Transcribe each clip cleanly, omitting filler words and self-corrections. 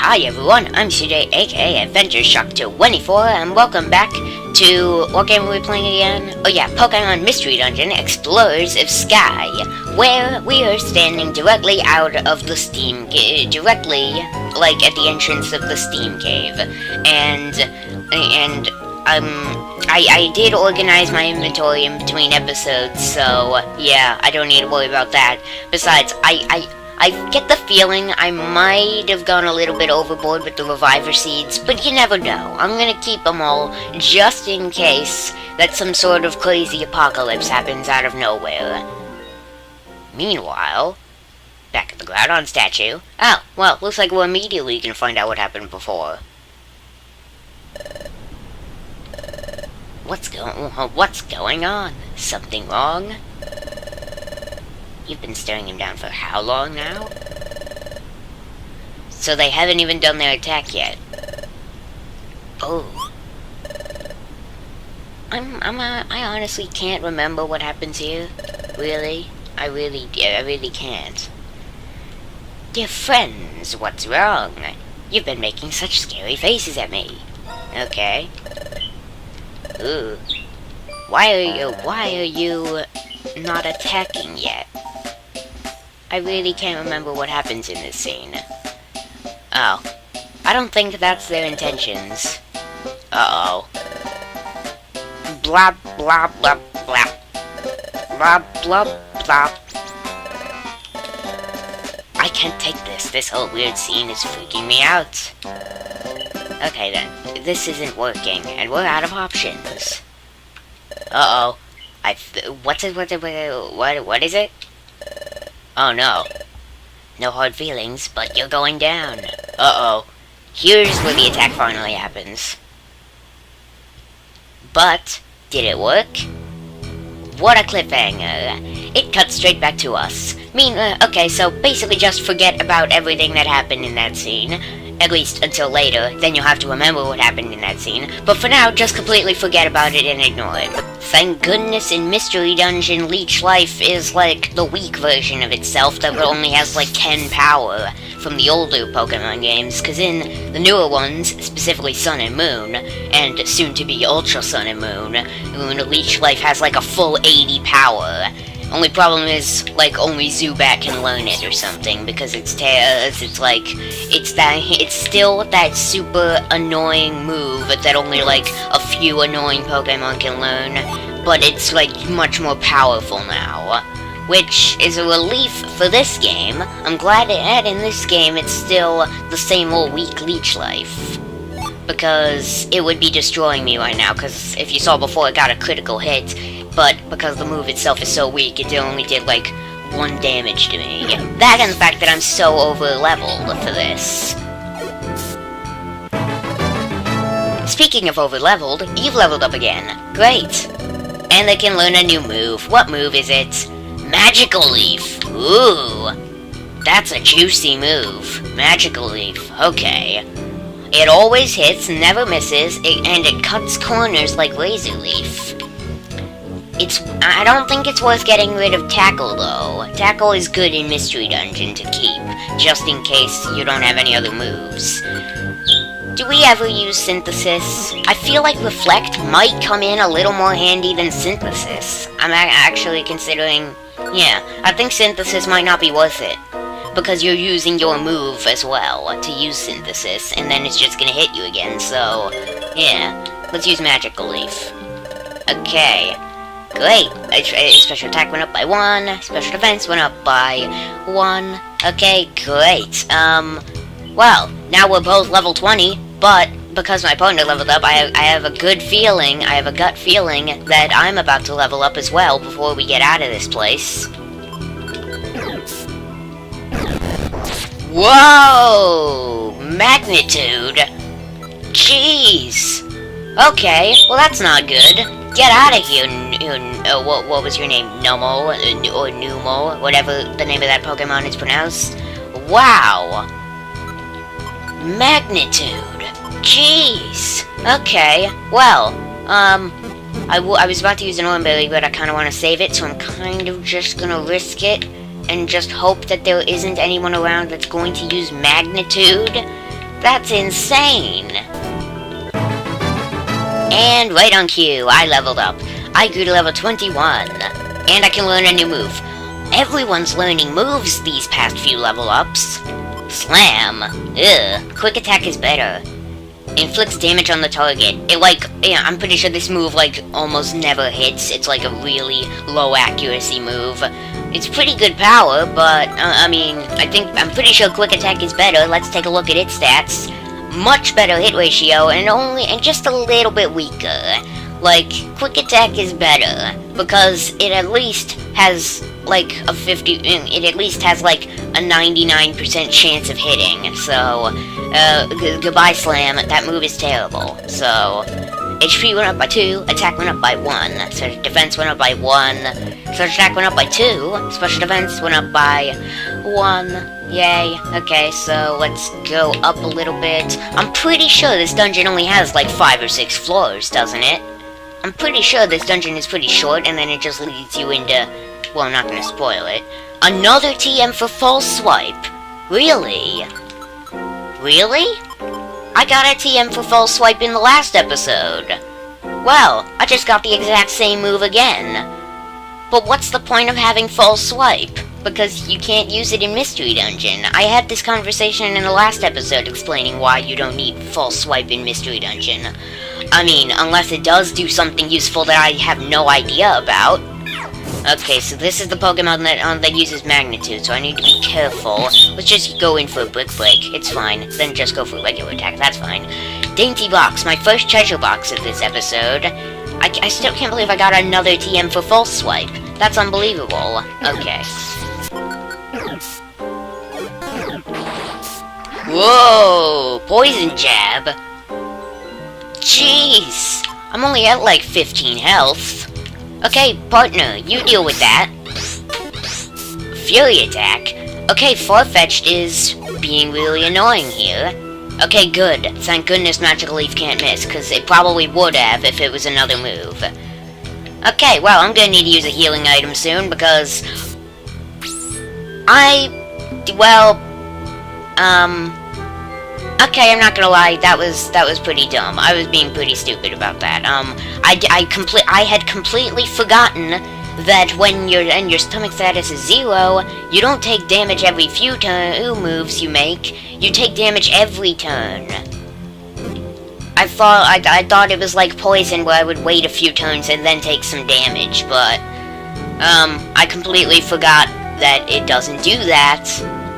Hi everyone, I'm CJ, aka AdventureShock 24, and welcome back to, what game are we playing again? Oh yeah, Pokemon Mystery Dungeon Explorers of Sky, where we are standing directly out of the Steam Cave, directly, like, at the entrance of the Steam Cave, and I did organize my inventory in between episodes, so, yeah, I don't need to worry about that. Besides, I get the feeling I might have gone a little bit overboard with the Reviver Seeds, but you never know. I'm gonna keep them all, just in case that some sort of crazy apocalypse happens out of nowhere. Meanwhile, back at the Groudon statue. Oh, well, looks like we're immediately gonna find out what happened before. What's going on? Something wrong? You've been staring him down for how long now? So they haven't even done their attack yet. Oh. I honestly can't remember what happens here. Really? I really can't. Dear friends, what's wrong? You've been making such scary faces at me. Okay. Ooh. Why are you not attacking yet? I really can't remember what happens in this scene. Oh. I don't think that's their intentions. Uh-oh. Blah, blah, blah, blah. Blah, blah, blah. I can't take this. This whole weird scene is freaking me out. Okay then. This isn't working, and we're out of options. Uh-oh. What is it? Oh no. No hard feelings, but you're going down. Uh-oh. Here's where the attack finally happens. But, did it work? What a cliffhanger. It cuts straight back to us. Okay, so basically just forget about everything that happened in that scene. At least until later, then you'll have to remember what happened in that scene. But for now, just completely forget about it and ignore it. Thank goodness in Mystery Dungeon, Leech Life is like the weak version of itself that only has like 10 power from the older Pokemon games, because in the newer ones, specifically Sun and Moon, and soon to be Ultra Sun and Moon, Leech Life has like a full 80 power. Only problem is, like, only Zubat can learn it or something, because it's still that super annoying move that only, like, a few annoying Pokemon can learn, but it's, like, much more powerful now, which is a relief for this game. I'm glad that in this game it's still the same old weak Leech Life, because it would be destroying me right now, because if you saw before, it got a critical hit, but because the move itself is so weak, it only did, like, 1 damage to me. That and the fact that I'm so over-leveled for this. Speaking of over-leveled, you've leveled up again. Great. And they can learn a new move. What move is it? Magical Leaf. Ooh. That's a juicy move. Magical Leaf. Okay. It always hits, never misses, and it cuts corners like Razor Leaf. I don't think it's worth getting rid of Tackle, though. Tackle is good in Mystery Dungeon to keep, just in case you don't have any other moves. Do we ever use Synthesis? I feel like Reflect might come in a little more handy than Synthesis. I'm actually considering, yeah, I think Synthesis might not be worth it, because you're using your move as well to use Synthesis, and then it's just gonna hit you again, so, yeah, let's use Magical Leaf. Okay. Great! Special attack went up by 1, special defense went up by 1. Okay, great. Well, now we're both level 20, but because my partner leveled up, I have a gut feeling that I'm about to level up as well before we get out of this place. Whoa! Magnitude! Jeez! Okay, well that's not good. Get out of here, what was your name? Nomo, or Numo, whatever the name of that Pokemon is pronounced. Wow! Magnitude! Jeez! Okay, well, I was about to use an Oranberry, but I kind of want to save it, so I'm kind of just gonna risk it, and just hope that there isn't anyone around that's going to use Magnitude. That's insane! And right on cue, I leveled up. I grew to level 21. And I can learn a new move. Everyone's learning moves these past few level ups. Slam. Ugh. Quick attack is better. Inflicts damage on the target. I'm pretty sure this move, almost never hits. It's like a really low accuracy move. It's pretty good power, but, I'm pretty sure quick attack is better. Let's take a look at its stats. Much better hit ratio, and just a little bit weaker. Quick attack is better, because it at least has, a 99% chance of hitting, so, goodbye Slam, that move is terrible. So, HP went up by 2, attack went up by 1, special defense went up by 1, special attack went up by 2, special defense went up by 1. Yay. Okay, so let's go up a little bit. I'm pretty sure this dungeon only has 5 or 6 floors, doesn't it? I'm pretty sure this dungeon is pretty short, and then it just leads you into... Well, I'm not gonna spoil it. Another TM for false swipe. Really? Really? I got a TM for false swipe in the last episode. Well, I just got the exact same move again. But what's the point of having false swipe? Because you can't use it in Mystery Dungeon. I had this conversation in the last episode explaining why you don't need false swipe in Mystery Dungeon. Unless it does do something useful that I have no idea about. Okay, so this is the Pokemon that uses Magnitude, so I need to be careful. Let's just go in for a Brick Break. It's fine. Then just go for regular attack. That's fine. Dainty Box, my first treasure box of this episode. I still can't believe I got another TM for false swipe. That's unbelievable. Okay. Whoa! Poison Jab? Jeez! I'm only at 15 health. Okay, partner, you deal with that. Fury Attack? Okay, Farfetch'd is being really annoying here. Okay, good. Thank goodness Magical Leaf can't miss, because it probably would have if it was another move. Okay, well, I'm gonna need to use a healing item soon, because... Okay, I'm not gonna lie, that was pretty dumb. I was being pretty stupid about that. I had completely forgotten that when your stomach status is 0, you don't take damage every few moves you make. You take damage every turn. I thought it was like poison where I would wait a few turns and then take some damage, but I completely forgot that it doesn't do that.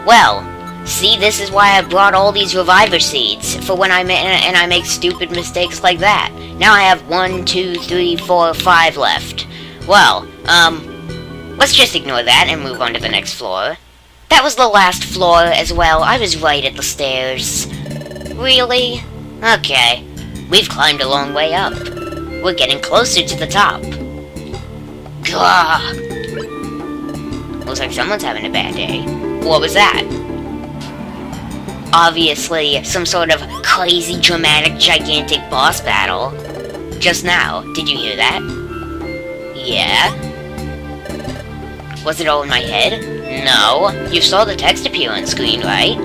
Well, see, this is why I brought all these reviver seeds, for when I make stupid mistakes like that. Now I have 1, 2, 3, 4, 5 left. Well, let's just ignore that and move on to the next floor. That was the last floor as well. I was right at the stairs. Really? Okay. We've climbed a long way up. We're getting closer to the top. Gah! Looks like someone's having a bad day. What was that? Obviously, some sort of crazy, dramatic, gigantic boss battle. Just now, did you hear that? Yeah? Was it all in my head? No. You saw the text appear on screen, right?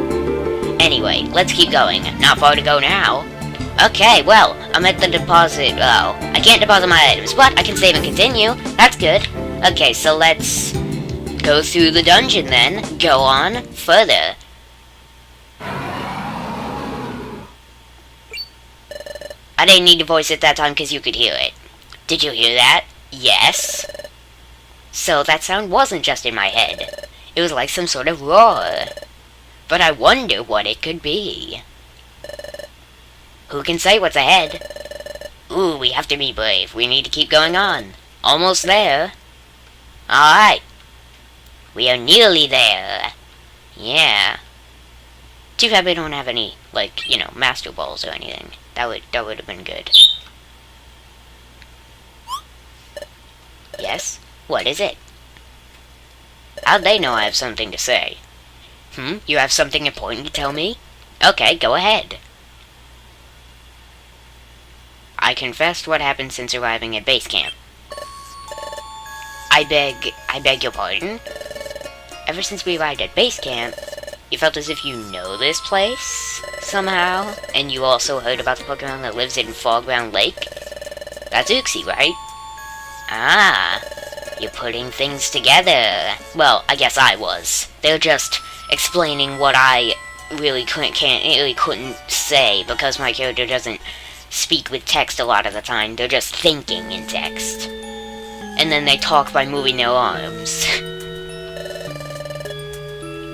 Anyway, let's keep going. Not far to go now. Okay, well, I'm at the deposit. Oh, I can't deposit my items, but I can save and continue. That's good. Okay, so let's go through the dungeon then. Go on further. I didn't need to voice it that time because you could hear it. Did you hear that? Yes. So that sound wasn't just in my head. It was like some sort of roar. But I wonder what it could be. Who can say what's ahead? Ooh, we have to be brave. We need to keep going on. Almost there. Alright. We are nearly there. Yeah. Too bad we don't have any, Master Balls or anything. That would have been good. Yes? What is it? How'd they know I have something to say? You have something important to tell me? Okay, go ahead. I confessed what happened since arriving at base camp. I beg your pardon? Ever since we arrived at base camp, You felt as if you know this place, somehow? And you also heard about the Pokemon that lives in Fogbound Lake? That's Uxie, right? Ah, you're putting things together. Well, I guess I was. They're just explaining what I really couldn't say, because my character doesn't speak with text a lot of the time. They're just thinking in text. And then they talk by moving their arms.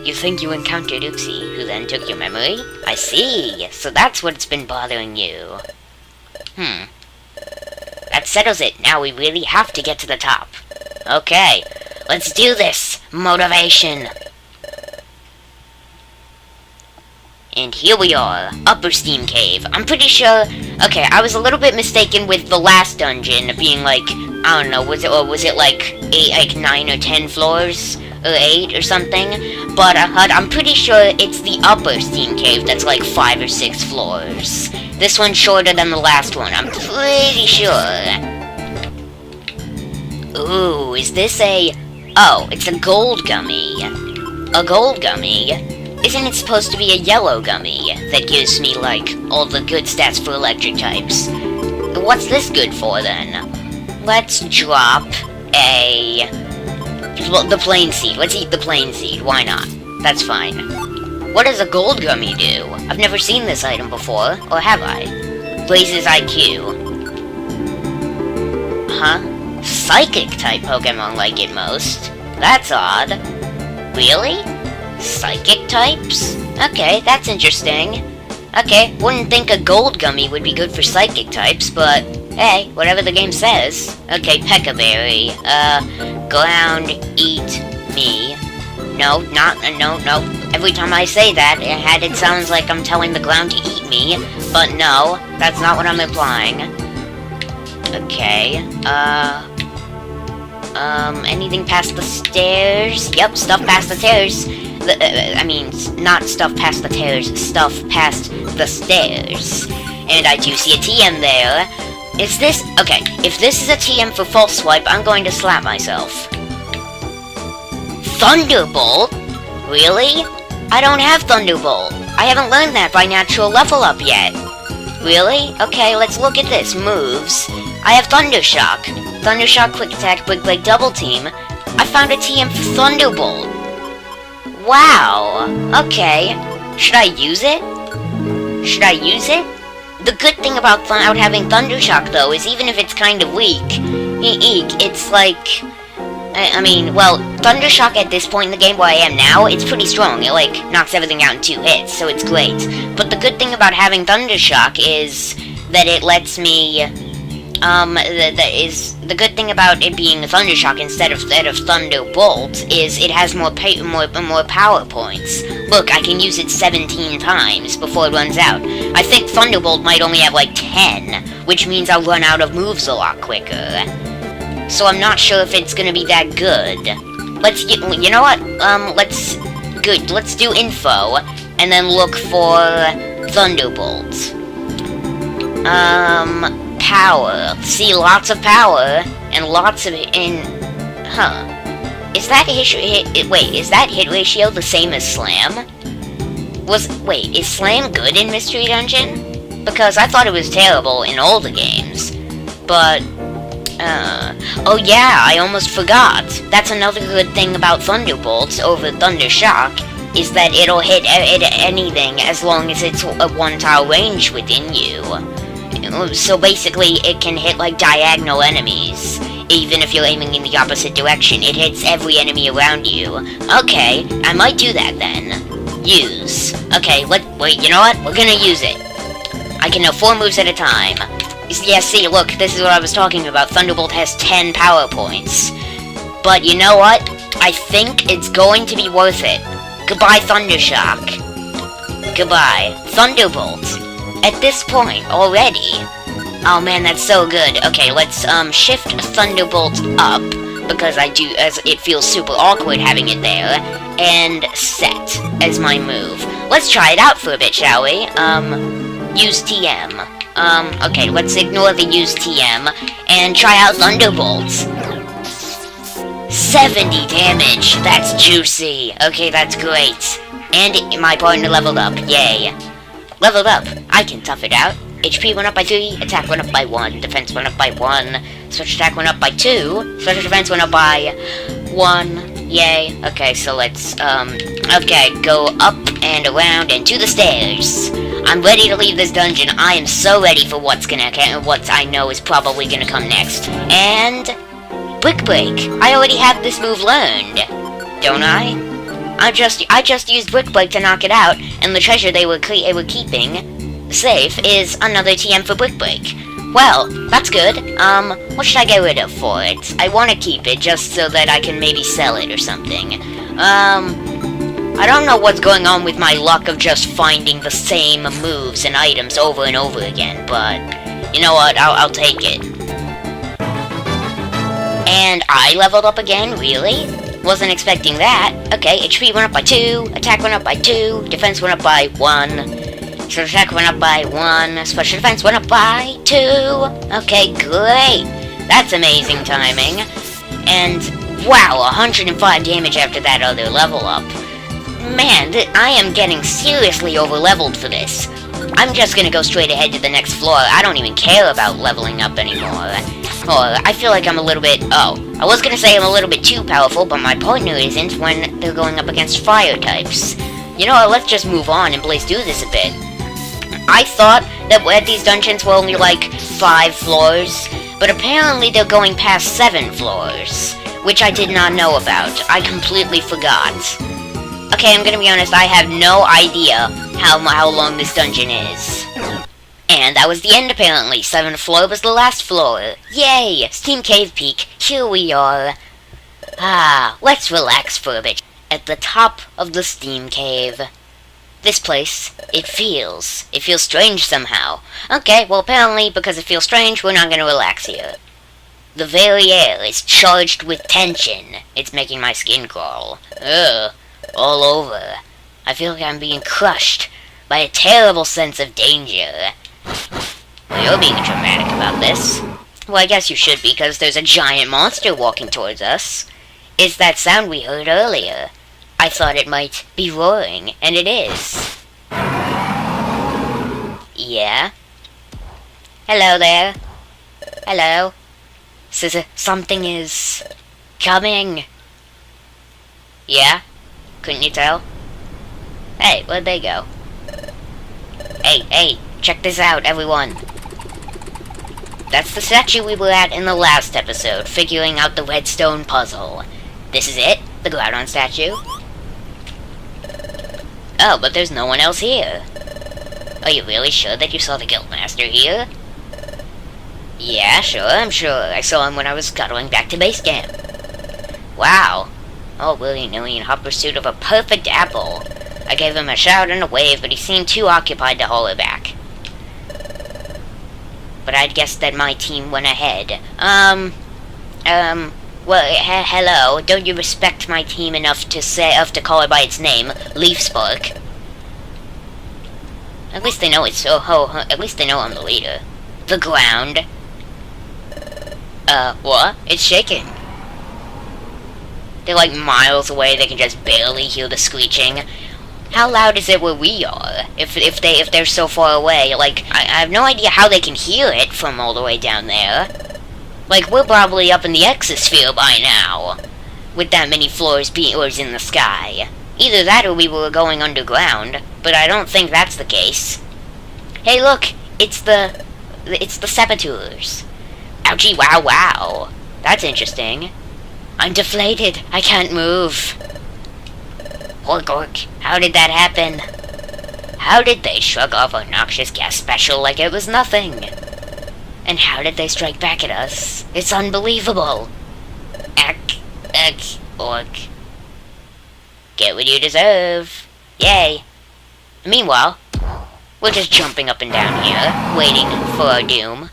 You think you encountered Uxie, who then took your memory? I see, so that's what's been bothering you. That settles it. Now we really have to get to the top. Okay, let's do this! Motivation! And here we are, Upper Steam Cave. I'm pretty sure... Okay, I was a little bit mistaken with the last dungeon being like... I don't know, was it like 9 or 10 floors? Or 8 or something? But I'm pretty sure it's the Upper Steam Cave that's like 5 or 6 floors. This one's shorter than the last one, I'm pretty sure. Ooh, is this a... Oh, it's a gold gummy. A gold gummy? Isn't it supposed to be a yellow gummy that gives me, like, all the good stats for electric types? What's this good for, then? Let's drop a... Well, the plain seed. Let's eat the plain seed. Why not? That's fine. What does a gold gummy do? I've never seen this item before, or have I? Raises IQ. Huh? Psychic-type Pokemon like it most. That's odd. Really? Psychic types? Okay, that's interesting. Okay, wouldn't think a gold gummy would be good for psychic types, but hey, whatever the game says. Okay, Peccaberry. Ground, eat me. No. Every time I say that, it sounds like I'm telling the ground to eat me, but no, that's not what I'm implying. Okay, anything past the stairs? Yep, stuff past the stairs. Not stuff past the stairs, stuff past the stairs. And I do see a TM there. Is this... Okay, if this is a TM for False Swipe, I'm going to slap myself. Thunderbolt? Really? I don't have Thunderbolt. I haven't learned that by natural level up yet. Really? Okay, let's look at this. Moves. I have Thundershock. Thundershock, Quick Attack, Big Leg, Double Team. I found a TM for Thunderbolt. Wow. Okay. Should I use it? Should I use it? The good thing about having Thundershock, though, is even if it's kind of weak, it's like... well, Thundershock at this point in the game where I am now, it's pretty strong. It, like, knocks everything out in 2 hits, so it's great. But the good thing about having Thundershock is that it lets me... the good thing about it being Thundershock instead of Thunderbolt is it has more power points. Look, I can use it 17 times before it runs out. I think Thunderbolt might only have like 10, which means I'll run out of moves a lot quicker. So I'm not sure if it's gonna be that good. You know what? Let's do info, and then look for Thunderbolt. Power. See, lots of power, and lots of... Is that is that hit ratio the same as Slam? Is Slam good in Mystery Dungeon? Because I thought it was terrible in all the games. But, oh yeah, I almost forgot. That's another good thing about Thunderbolts over Thundershock, is that it'll hit anything as long as it's a 1-tile range within you. So basically, it can hit, like, diagonal enemies. Even if you're aiming in the opposite direction, it hits every enemy around you. Okay, I might do that then. Use. Okay, wait, you know what? We're gonna use it. I can know 4 moves at a time. Yeah, see, look, this is what I was talking about. Thunderbolt has 10 power points. But you know what? I think it's going to be worth it. Goodbye, Thundershock. Goodbye, Thunderbolt. At this point, already. Oh man, that's so good. Okay, let's shift Thunderbolt up, because as it feels super awkward having it there, and set as my move. Let's try it out for a bit, shall we? Use TM. Okay, let's ignore the use TM, and try out Thunderbolt. 70 damage! That's juicy! Okay, that's great. And my partner leveled up. Yay. Leveled up. I can tough it out. HP went up by 3, attack went up by 1, defense went up by 1, special attack went up by 2, special defense went up by 1. Yay. Okay, so let's, okay, go up and around and to the stairs. I'm ready to leave this dungeon. I am so ready for what I know is probably gonna come next. And Brick Break. I already have this move learned, don't I? I just used Brick Break to knock it out, and the treasure they were keeping safe is another TM for Brick Break. Well, that's good. What should I get rid of for it? I want to keep it just so that I can maybe sell it or something. I don't know what's going on with my luck of just finding the same moves and items over and over again, but you know what? I'll take it. And I leveled up again, really? Wasn't expecting that. Okay, HP went up by 2, attack went up by 2, defense went up by 1. Special attack went up by 1, special defense went up by 2. Okay, great. That's amazing timing. And, wow, 105 damage after that other level up. Man, I am getting seriously over-leveled for this. I'm just gonna go straight ahead to the next floor. I don't even care about leveling up anymore. Or, I feel like I'm a little bit... Oh, I was gonna say I'm a little bit too powerful, but my partner isn't when they're going up against fire types. You know what, let's just move on and blaze through this a bit. I thought that these dungeons were only like 5 floors, but apparently they're going past 7 floors, which I did not know about. I completely forgot. Okay, I'm gonna be honest, I have no idea how long this dungeon is. And that was the end apparently. 7th floor was the last floor. Yay! Steam Cave Peak, here we are. Ah, let's relax for a bit. At the top of the Steam Cave. This place, it feels strange somehow. Okay, well apparently because it feels strange, we're not gonna relax here. The very air is charged with tension. It's making my skin crawl. Ugh, all over. I feel like I'm being crushed by a terrible sense of danger. Well, you're being dramatic about this. Well, I guess you should be, because there's a giant monster walking towards us. It's that sound we heard earlier. I thought it might be roaring, and it is. Yeah? Hello there. Hello. Something is coming. Yeah? Couldn't you tell? Hey, where'd they go? Hey, check this out, everyone. That's the statue we were at in the last episode, figuring out the redstone puzzle. This is it, the Groudon statue. Oh, but there's no one else here. Are you really sure that you saw the Guildmaster here? Yeah, sure, I'm sure. I saw him when I was scuttling back to base camp. Wow. All willy-nilly in hot pursuit of a perfect apple. I gave him a shout and a wave, but he seemed too occupied to holler back. But I'd guessed that my team went ahead. Well, hello. Don't you respect my team enough to call it by its name, Leaf Spark? At least they know it's at least they know I'm the leader. The ground. What? It's shaking. They're like miles away, they can just barely hear the screeching. How loud is it where we are? If they're so far away, like, I have no idea how they can hear it from all the way down there. Like, we're probably up in the exosphere by now, with that many floors in the sky. Either that or we were going underground, but I don't think that's the case. Hey look, it's the saboteurs. Ouchie, wow. That's interesting. I'm deflated, I can't move. Hork, how did that happen? How did they shrug off a noxious gas special like it was nothing? And how did they strike back at us? It's unbelievable. Orc. Get what you deserve. Yay. Meanwhile, we're just jumping up and down here, waiting for our doom.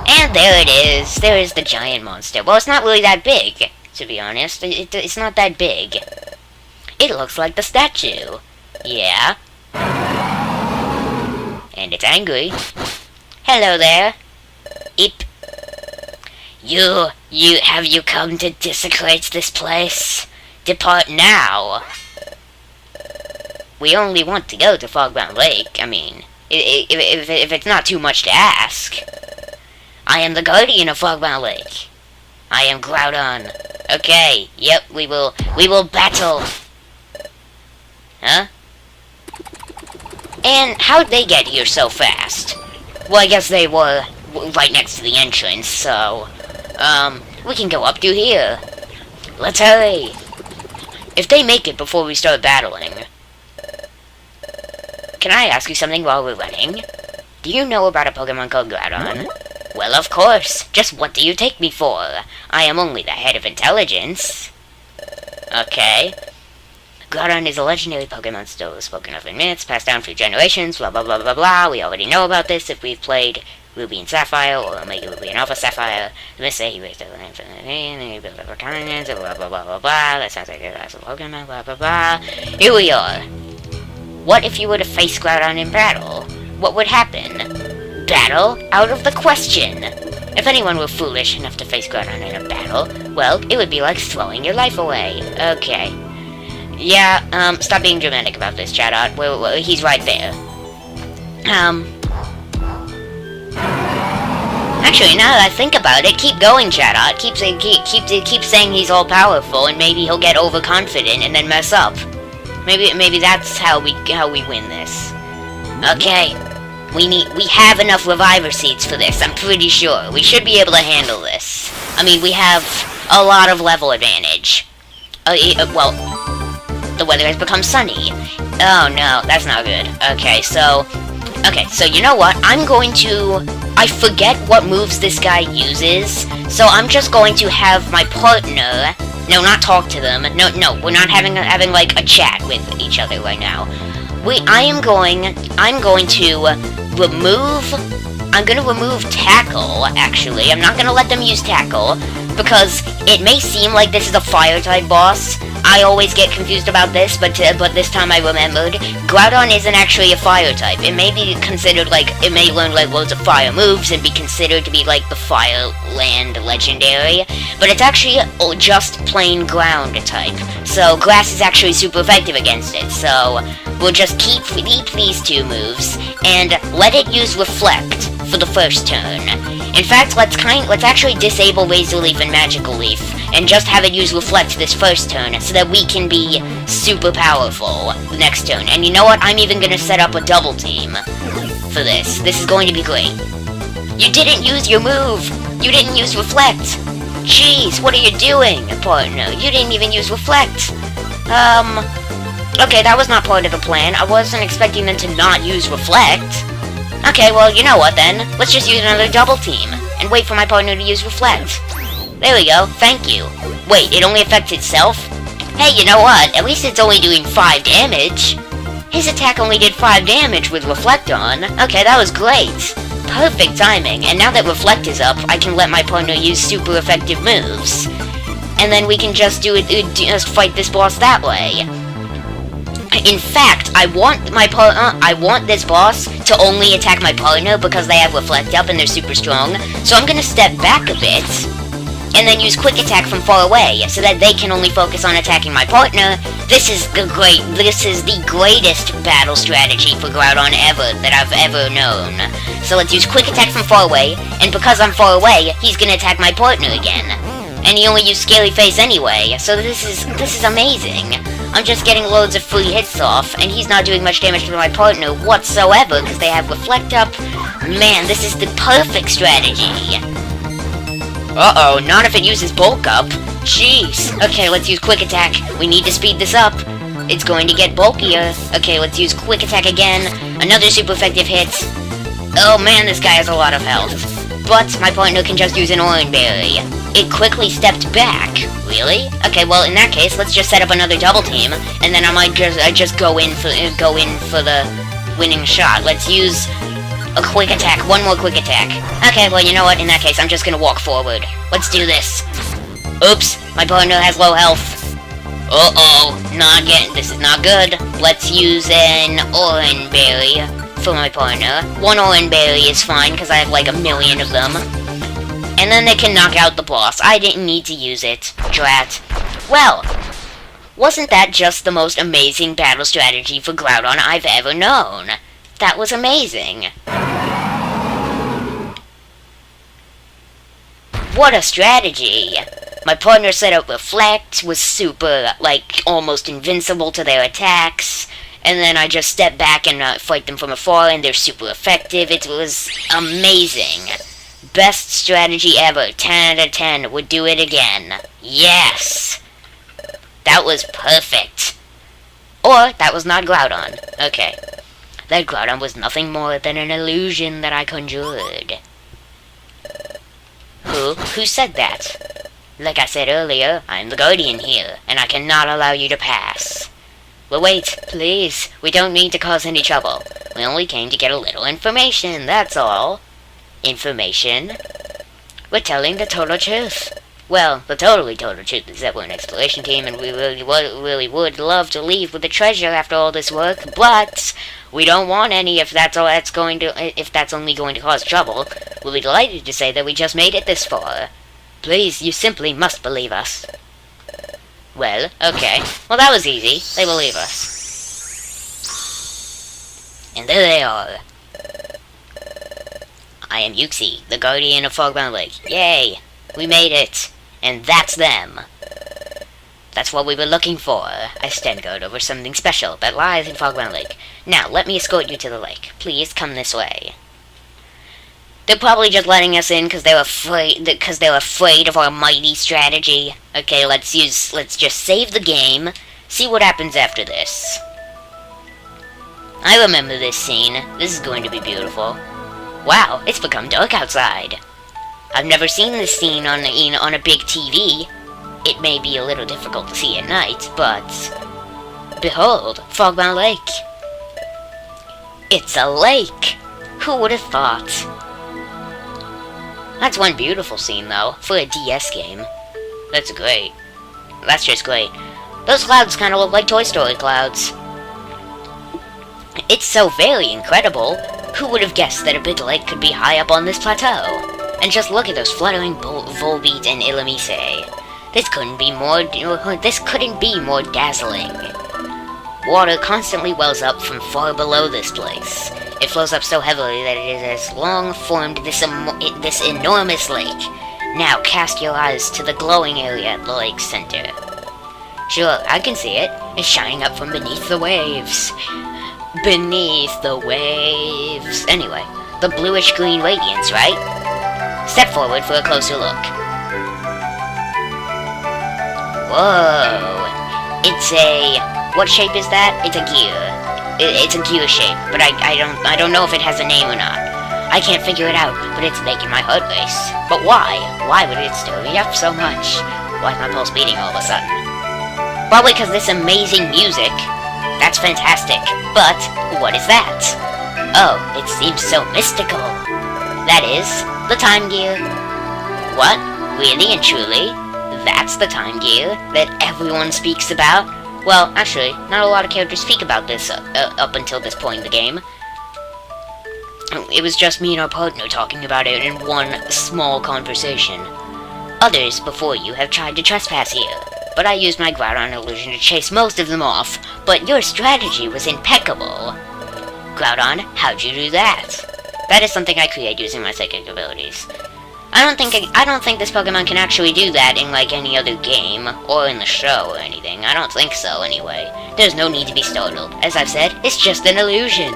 And there it is. There is the giant monster. Well, it's not really that big, to be honest. It's not that big. It looks like the statue. Yeah. And it's angry. Hello there. Eep. Have you come to desecrate this place? Depart now. We only want to go to Fogbound Lake. I mean, if it's not too much to ask. I am the guardian of Fogbound Lake. I am Groudon. Okay, yep, we will battle. Huh? And how'd they get here so fast? Well, I guess they were right next to the entrance, so, we can go up through here. Let's hurry. If they make it before we start battling. Can I ask you something while we're running? Do you know about a Pokemon called Groudon? Well, of course. Just what do you take me for? I am only the head of intelligence. Okay. Groudon is a legendary Pokemon still spoken of in myths, passed down through generations, blah blah blah blah blah. We already know about this if we've played Ruby and Sapphire, or Omega Ruby and Alpha Sapphire. The myths say he raised the land from the name, and he built up a continent, blah blah blah blah blah. That sounds like a class of Pokemon, blah blah blah. Here we are. What if you were to face Groudon in battle? What would happen? Battle? Out of the question! If anyone were foolish enough to face Groudon in a battle, well, it would be like throwing your life away. Okay. Yeah, stop being dramatic about this, Chatot. Well, he's right there. Actually, now that I think about it, keep going, Chatot. Keep saying he's all-powerful, and maybe he'll get overconfident and then mess up. Maybe that's how we win this. Okay. We have enough reviver seeds for this, I'm pretty sure. We should be able to handle this. I mean, we have a lot of level advantage. Well, the weather has become sunny. Oh no, that's not good. Okay, so you know what? I forget what moves this guy uses, so I'm just going to have my partner, no, not talk to them, no, we're not having like a chat with each other right now. I'm going to remove Tackle, actually. I'm not gonna let them use Tackle, because it may seem like this is a Fire-type boss. I always get confused about this, but this time I remembered. Groudon isn't actually a Fire-type. It may be considered, like, it may learn, like, loads of Fire moves and be considered to be, like, the Fire Land Legendary, but it's actually just plain Ground-type. So, Grass is actually super effective against it, so we'll just keep these two moves, and let it use Reflect for the first turn. In fact, let's actually disable Razor Leaf and Magical Leaf, and just have it use Reflect this first turn, so that we can be super powerful the next turn. And you know what? I'm even gonna set up a double team for this. This is going to be great. You didn't use your move! You didn't use Reflect! Jeez, what are you doing, partner? You didn't even use Reflect! Okay, that was not part of the plan. I wasn't expecting them to not use Reflect. Okay, well, you know what then? Let's just use another double team, and wait for my partner to use Reflect. There we go, thank you. Wait, it only affects itself? Hey, you know what? At least it's only doing 5 damage. His attack only did 5 damage with Reflect on. Okay, that was great. Perfect timing, and now that Reflect is up, I can let my partner use super effective moves. And then we can just just fight this boss that way. In fact, I want this boss to only attack my partner because they have Reflect up and they're super strong. So I'm gonna step back a bit, and then use Quick Attack from far away, so that they can only focus on attacking my partner. This is the greatest battle strategy for Groudon ever that I've ever known. So let's use Quick Attack from far away, and because I'm far away, he's gonna attack my partner again. And he only used Scaly Face anyway, so this is amazing. I'm just getting loads of free hits off, and he's not doing much damage to my partner whatsoever, because they have Reflect up. Man, this is the perfect strategy. Uh-oh, not if it uses Bulk Up. Jeez. Okay, let's use Quick Attack. We need to speed this up. It's going to get bulkier. Okay, let's use Quick Attack again. Another super effective hit. Oh man, this guy has a lot of health. But my partner can just use an Orange Berry. It quickly stepped back. Really? Okay, well in that case, let's just set up another double team, and then I might just go in for the winning shot. Let's use a Quick Attack. One more Quick Attack. Okay, well you know what? In that case, I'm just gonna walk forward. Let's do this. Oops, my partner has low health. Uh-oh, this is not good. Let's use an Orange Berry for my partner. One Orange Berry is fine, because I have like a million of them. And then they can knock out the boss. I didn't need to use it. Drat. Well, wasn't that just the most amazing battle strategy for Groudon I've ever known? That was amazing. What a strategy! My partner set up Reflect, was super, like, almost invincible to their attacks, and then I just step back and fight them from afar, and they're super effective. It was amazing. Best strategy ever. 10 out of 10. Would do it again. Yes! That was perfect. Or, that was not Groudon. Okay. That Groudon was nothing more than an illusion that I conjured. Who said that? Like I said earlier, I'm the Guardian here, and I cannot allow you to pass. Well, wait, please. We don't mean to cause any trouble. We only came to get a little information, that's all. Information? We're telling the total truth. Well, the total truth is that we're an exploration team, and we really would love to leave with the treasure after all this work, but we don't want any if that's only going to cause trouble. We'll be delighted to say that we just made it this far. Please, you simply must believe us. Well, okay. Well, that was easy. They believe us. And there they are. I am Yuxi, the Guardian of Fogbound Lake. Yay! We made it. And that's them. That's what we were looking for. I stand guard over something special that lies in Fogbound Lake. Now, let me escort you to the lake. Please come this way. They're probably just letting us in because they're afraid of our mighty strategy. Okay, let's just save the game. See what happens after this. I remember this scene. This is going to be beautiful. Wow, it's become dark outside. I've never seen this scene on a big TV. It may be a little difficult to see at night, but behold, Fogbound Lake. It's a lake. Who would have thought? That's one beautiful scene, though, for a DS game. That's great. That's just great. Those clouds kind of look like Toy Story clouds. It's so very incredible. Who would have guessed that a big lake could be high up on this plateau? And just look at those fluttering Volbeat and Illumise. This couldn't be more dazzling. Water constantly wells up from far below this place. It flows up so heavily that it has long formed this enormous lake. Now cast your eyes to the glowing area at the lake's center. Sure, I can see it. It's shining up from beneath the waves. Beneath the waves. Anyway, the bluish-green radiance, right? Step forward for a closer look. Whoa. It's a... What shape is that? It's a gear. It's a gear shape, but I don't know if it has a name or not. I can't figure it out, but it's making my heart race. But why? Why would it stir me up so much? Why is my pulse beating all of a sudden? Probably because this amazing music. That's fantastic. But what is that? Oh, it seems so mystical. That is the time gear. What? Really and truly? That's the time gear that everyone speaks about? Well, actually, not a lot of characters speak about this up until this point in the game. It was just me and our partner talking about it in one small conversation. Others before you have tried to trespass here, but I used my Groudon illusion to chase most of them off, but your strategy was impeccable. Groudon, how'd you do that? That is something I create using my psychic abilities. I don't think this Pokemon can actually do that in like any other game, or in the show or anything. I don't think so, anyway. There's no need to be startled. As I've said, it's just an illusion.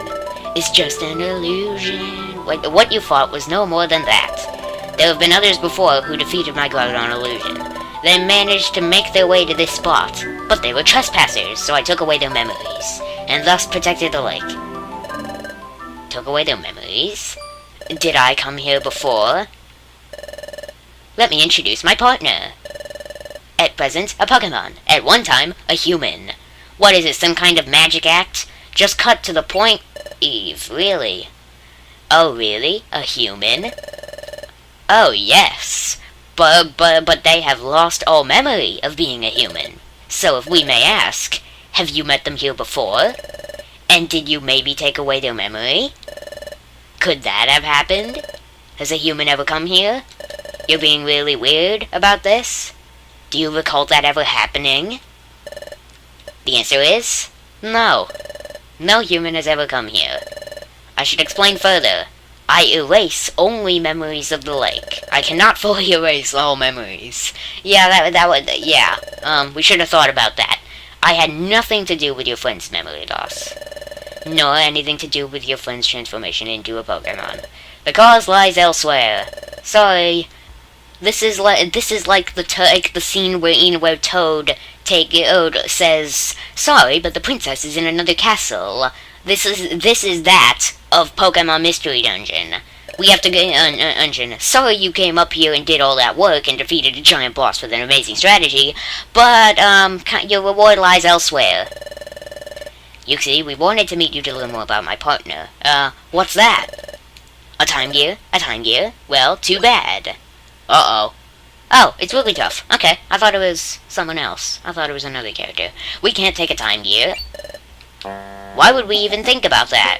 It's just an illusion. What you fought was no more than that. There have been others before who defeated my Groudon illusion. They managed to make their way to this spot, but they were trespassers, so I took away their memories, and thus protected the lake. Took away their memories? Did I come here before? Let me introduce my partner. At present, a Pokemon. At one time, a human. What is it, some kind of magic act? Just cut to the point. Eve, really? Oh, really? A human? Oh, yes. But they have lost all memory of being a human. So if we may ask, have you met them here before? And did you maybe take away their memory? Could that have happened? Has a human ever come here? You're being really weird about this? Do you recall that ever happening? The answer is no. No human has ever come here. I should explain further. I erase only memories of the lake. I cannot fully erase all memories. Yeah, that would, yeah. We should have thought about that. I had nothing to do with your friend's memory loss. Nor anything to do with your friend's transformation into a Pokemon. The cause lies elsewhere. Sorry. This is like the scene where Toad says, "Sorry, but the princess is in another castle." This is that of Pokemon Mystery Dungeon. We have to get dungeon. Sorry you came up here and did all that work and defeated a giant boss with an amazing strategy, but your reward lies elsewhere. You see, we wanted to meet you to learn more about my partner. What's that? A time gear? A time gear? Well, too bad. Uh-oh. Oh, it's really tough. Okay, I thought it was someone else. I thought it was another character. We can't take a time gear. Why would we even think about that?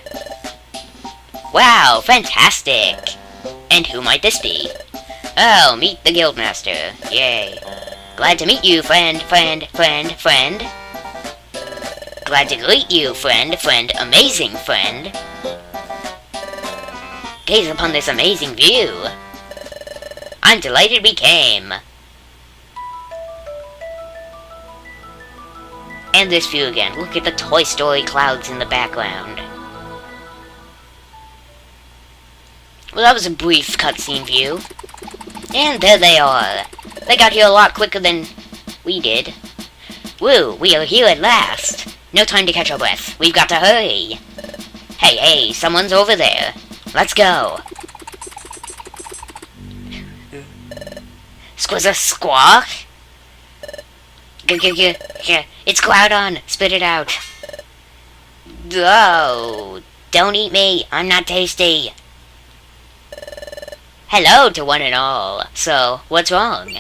Wow, fantastic! And who might this be? Oh, meet the Guildmaster. Yay. Glad to meet you, friend. Glad to greet you, friend, amazing friend. Gaze upon this amazing view. I'm delighted we came. And this view again. Look at the Toy Story clouds in the background. Well, that was a brief cutscene view. And there they are. They got here a lot quicker than we did. Woo, we are here at last. No time to catch our breath. We've got to hurry. Hey, someone's over there. Let's go. Squizza squawk? It's Groudon. Spit it out. Oh, don't eat me. I'm not tasty. Hello to one and all. So, what's wrong?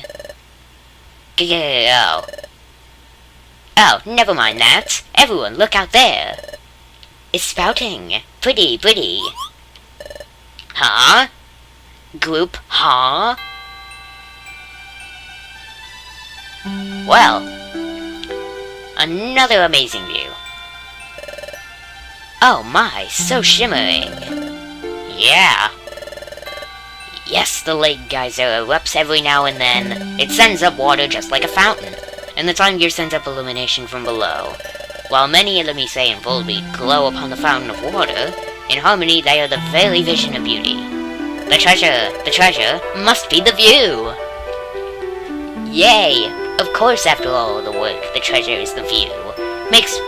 Oh, never mind that. Everyone, look out there. It's spouting. Pretty. Huh? Group, huh? Well, another amazing view. Oh my, so shimmering. Yeah. Yes, the lake geyser erupts every now and then. It sends up water just like a fountain, and the time gear sends up illumination from below. While many enemies say in Volbeat glow upon the fountain of water, in harmony they are the very vision of beauty. The treasure must be the view! Yay! Of course, after all the work, the treasure is the view. Makes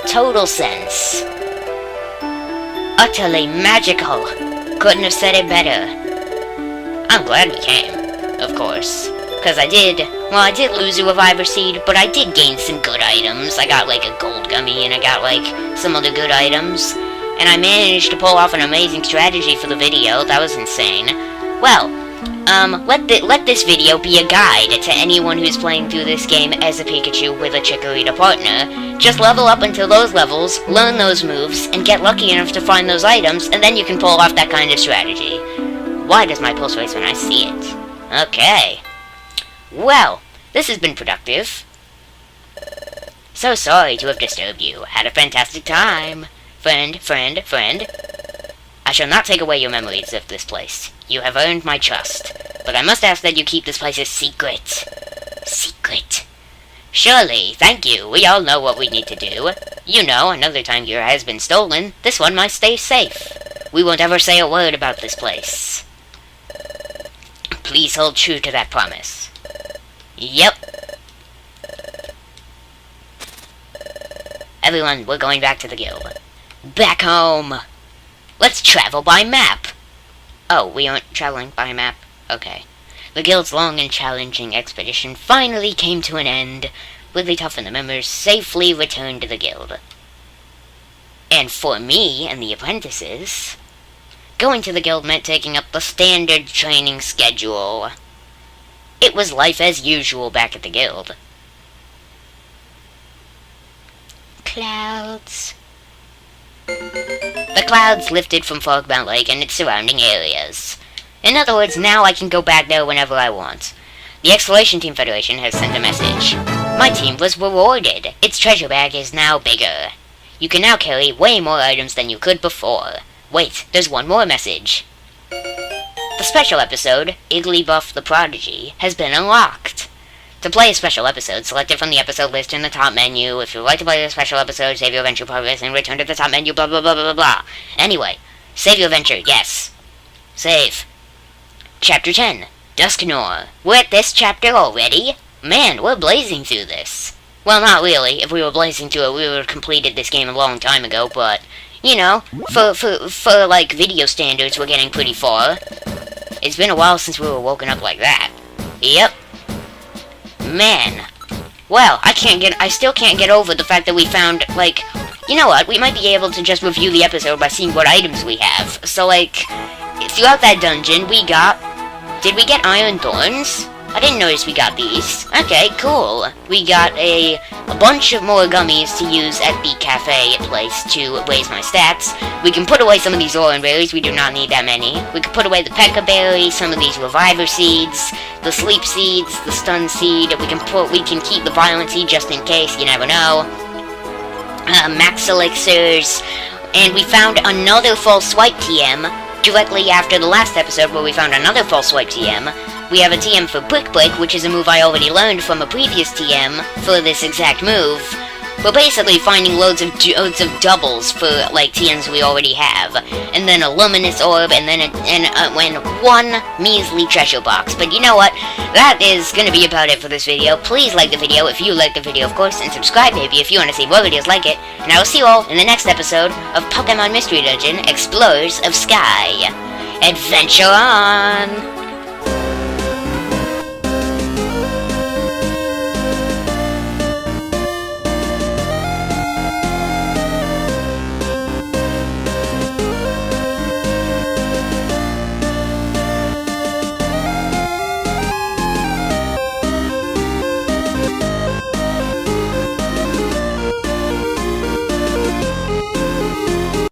total sense. Utterly magical! Couldn't have said it better. I'm glad we came, of course. Because I did lose a Reviver Seed, but I did gain some good items. I got like a gold gummy, and I got like some other good items. And I managed to pull off an amazing strategy for the video. That was insane. Well, let this video be a guide to anyone who's playing through this game as a Pikachu with a Chikorita partner. Just level up until those levels, learn those moves, and get lucky enough to find those items, and then you can pull off that kind of strategy. Why does my pulse race when I see it? Okay. Well, this has been productive. So sorry to have disturbed you. Had a fantastic time. Friend. I shall not take away your memories of this place. You have earned my trust. But I must ask that you keep this place a secret. Secret. Surely, thank you. We all know what we need to do. You know, another time gear has been stolen. This one must stay safe. We won't ever say a word about this place. Please hold true to that promise. Yep. Everyone, we're going back to the guild. Back home! Let's travel by map! Oh, we aren't traveling by map? Okay. The guild's long and challenging expedition finally came to an end. Wigglytuff and the members safely returned to the guild. And for me and the apprentices, going to the guild meant taking up the standard training schedule. It was life as usual back at the guild. Clouds. The clouds lifted from Fogbound Lake and its surrounding areas. In other words, now I can go back there whenever I want. The Exploration Team Federation has sent a message. My team was rewarded. Its treasure bag is now bigger. You can now carry way more items than you could before. Wait, there's one more message. The special episode, Igglybuff the Prodigy, has been unlocked. To play a special episode, select it from the episode list in the top menu. If you would like to play the special episode, save your adventure progress and return to the top menu, blah blah blah blah blah. Anyway, save your adventure, yes. Save. Chapter 10, Dusknoir. We're at this chapter already? Man, we're blazing through this. Well, not really. If we were blazing through it, we would have completed this game a long time ago, but, you know, for like, video standards, we're getting pretty far. It's been a while since we were woken up like that. Yep. Man. Well, I still can't get over the fact that we found, like, you know what, we might be able to just review the episode by seeing what items we have. So, like, throughout that dungeon, did we get Iron Thorns? I didn't notice we got these. Okay, cool. We got a bunch of more gummies to use at the cafe place to raise my stats. We can put away some of these orange berries. We do not need that many. We can put away the Pekka berry, some of these reviver seeds, the sleep seeds, the stun seed. We can keep the violent seed just in case. You never know. Max elixirs, and we found another false swipe TM directly after the last episode where we found another false swipe TM. We have a TM for Brick Break, which is a move I already learned from a previous TM for this exact move. We're basically finding loads of doubles for, like, TMs we already have. And then a Luminous Orb, and then one measly treasure box. But you know what? That is gonna be about it for this video. Please like the video if you like the video, of course, and subscribe maybe if you want to see more videos like it. And I will see you all in the next episode of Pokemon Mystery Dungeon Explorers of Sky. Adventure on!